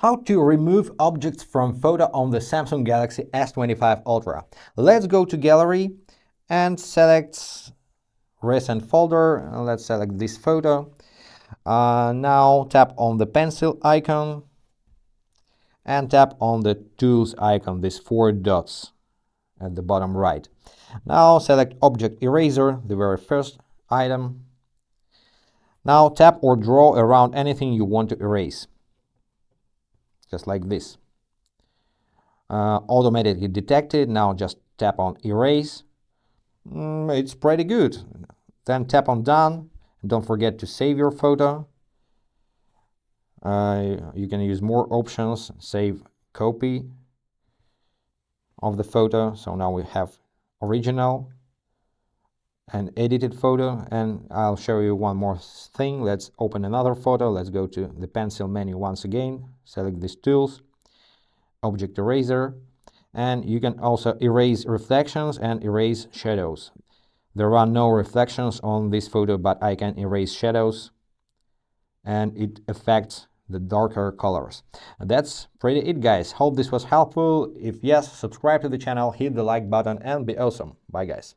How to remove objects from photo on the Samsung Galaxy S25 Ultra. Let's go to Gallery and select recent folder. Let's select this photo. Now tap on the pencil icon and tap on the tools icon, these four dots at the bottom right. Now select object eraser, the very first item. Now tap or draw around anything you want to erase, just like this. Automatically detected. Now just tap on erase. It's pretty good. Then tap on done. Don't forget to save your photo. You can use more options. Save copy of the photo. So now we have original and edited photo. And I'll show you one more thing. Let's open another photo. Let's go to the pencil menu once again. Select these tools, object eraser, and you can also erase reflections and erase shadows. There are no reflections on this photo, but I can erase shadows and it affects the darker colors. And that's pretty it, guys. Hope this was helpful. If yes, subscribe to the channel, hit the like button, and be awesome. Bye, guys.